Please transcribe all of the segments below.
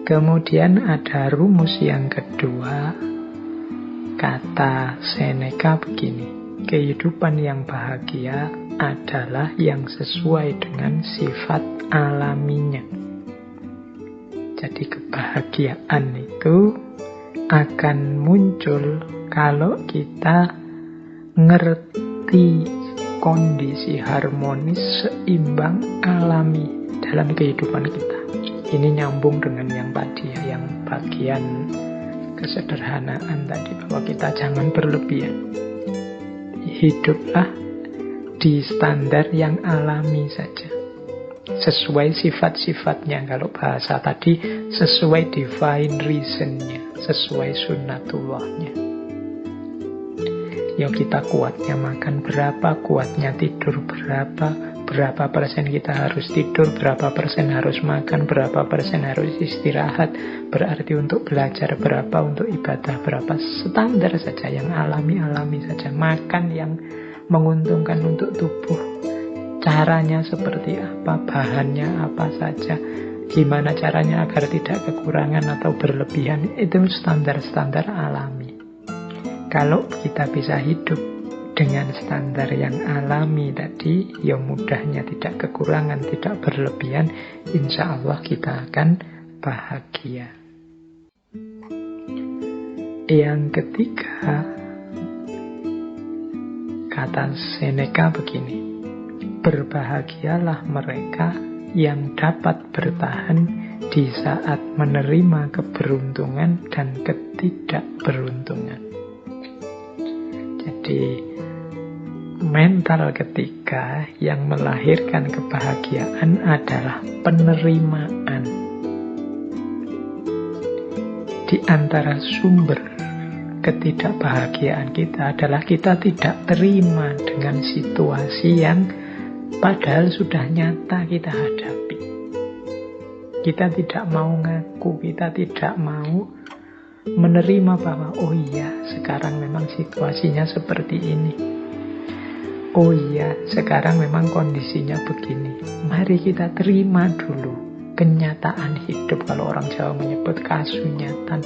Kemudian ada rumus yang kedua, kata Seneca begini, kehidupan yang bahagia adalah yang sesuai dengan sifat alaminya. Jadi kebahagiaan itu akan muncul kalau kita ngerti kondisi harmonis, seimbang, alami dalam kehidupan kita. Ini nyambung dengan yang tadi ya, yang bagian kesederhanaan tadi, bahwa kita jangan berlebihan. Hiduplah di standar yang alami saja, sesuai sifat-sifatnya. Kalau bahasa tadi, sesuai divine reason-nya, sesuai sunnatullahnya. Ya kita kuatnya makan berapa, kuatnya tidur berapa persen kita harus tidur, berapa persen harus makan, berapa persen harus istirahat. Berarti untuk belajar berapa, untuk ibadah berapa. Standar saja, yang alami-alami saja. Makan yang menguntungkan untuk tubuh. Caranya seperti apa, bahannya apa saja, gimana caranya agar tidak kekurangan atau berlebihan. Itu standar-standar alami. Kalau kita bisa hidup dengan standar yang alami tadi, ya mudahnya tidak kekurangan, tidak berlebihan, insya Allah kita akan bahagia. Yang ketiga, kata Seneca begini, berbahagialah mereka yang dapat bertahan di saat menerima keberuntungan dan ketidakberuntungan. Jadi mental ketiga yang melahirkan kebahagiaan adalah penerimaan. Di antara sumber ketidakbahagiaan kita adalah kita tidak terima dengan situasi yang padahal sudah nyata kita hadapi. Kita tidak mau ngaku, kita tidak mau menerima bahwa oh iya, sekarang memang situasinya seperti ini. Oh iya, sekarang memang kondisinya begini. Mari kita terima dulu kenyataan hidup, kalau orang Jawa menyebut kasunyatan.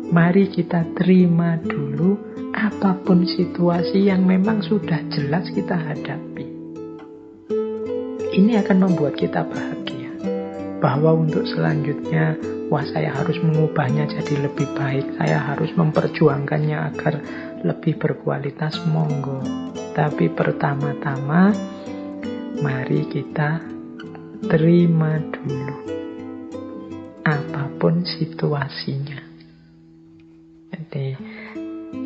Mari kita terima dulu apapun situasi yang memang sudah jelas kita hadapi. Ini akan membuat kita bahagia. Bahwa untuk selanjutnya, wah saya harus mengubahnya jadi lebih baik, saya harus memperjuangkannya agar lebih berkualitas, monggo. Tapi pertama-tama, mari kita terima dulu apapun situasinya. Jadi,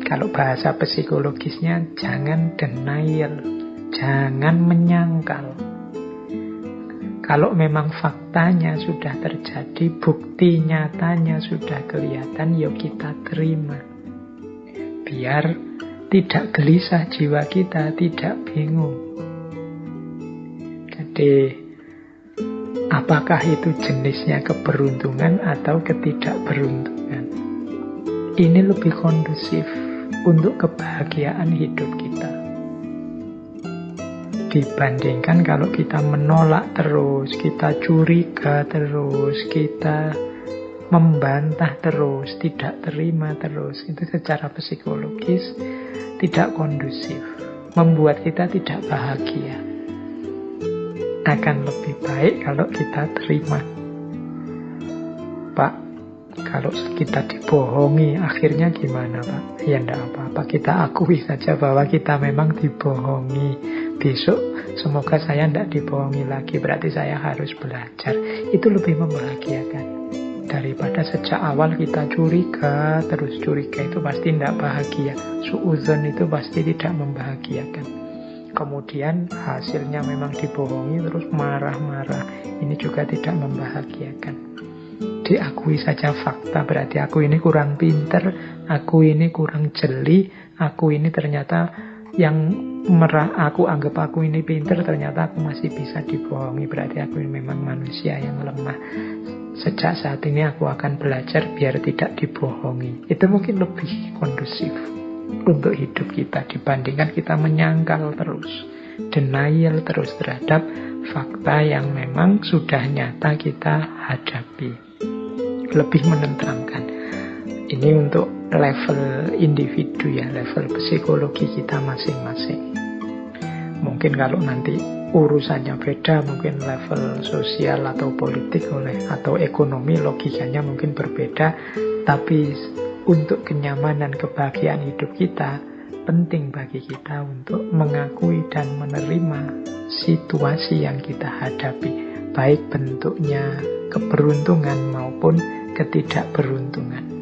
kalau bahasa psikologisnya, jangan denial, jangan menyangkal. Kalau memang faktanya sudah terjadi, bukti nyatanya sudah kelihatan, yuk kita terima. Biar tidak gelisah jiwa kita, tidak bingung. Jadi, apakah itu jenisnya keberuntungan atau ketidakberuntungan? Ini lebih kondusif untuk kebahagiaan hidup kita. Dibandingkan kalau kita menolak terus, kita curiga terus, kita membantah terus, tidak terima terus. Itu secara psikologis tidak kondusif, membuat kita tidak bahagia. Akan lebih baik kalau kita terima. Pak, kalau kita dibohongi, akhirnya gimana Pak? Ya enggak apa-apa, kita akui saja bahwa kita memang dibohongi. Besok semoga saya tidak dibohongi lagi, berarti saya harus belajar. Itu lebih membahagiakan daripada sejak awal kita curiga terus. Curiga itu pasti tidak bahagia. Suudzon itu pasti tidak membahagiakan. Kemudian hasilnya memang dibohongi terus marah-marah, ini juga tidak membahagiakan. Diakui saja fakta, berarti aku ini kurang pinter, aku ini kurang jeli, aku ini ternyata yang aku anggap aku ini pinter, ternyata aku masih bisa dibohongi, berarti aku ini memang manusia yang lemah. Sejak saat ini aku akan belajar biar tidak dibohongi. Itu mungkin lebih kondusif untuk hidup kita dibandingkan kita menyangkal terus, denial terus terhadap fakta yang memang sudah nyata kita hadapi. lebih menenteramkan. Ini untuk level individu ya, level psikologi kita masing-masing. Mungkin kalau nanti urusannya beda, mungkin level sosial atau politik atau ekonomi logikanya mungkin berbeda, tapi untuk kenyamanan kebahagiaan hidup kita, penting bagi kita untuk mengakui dan menerima situasi yang kita hadapi, baik bentuknya keberuntungan maupun ketidakberuntungan.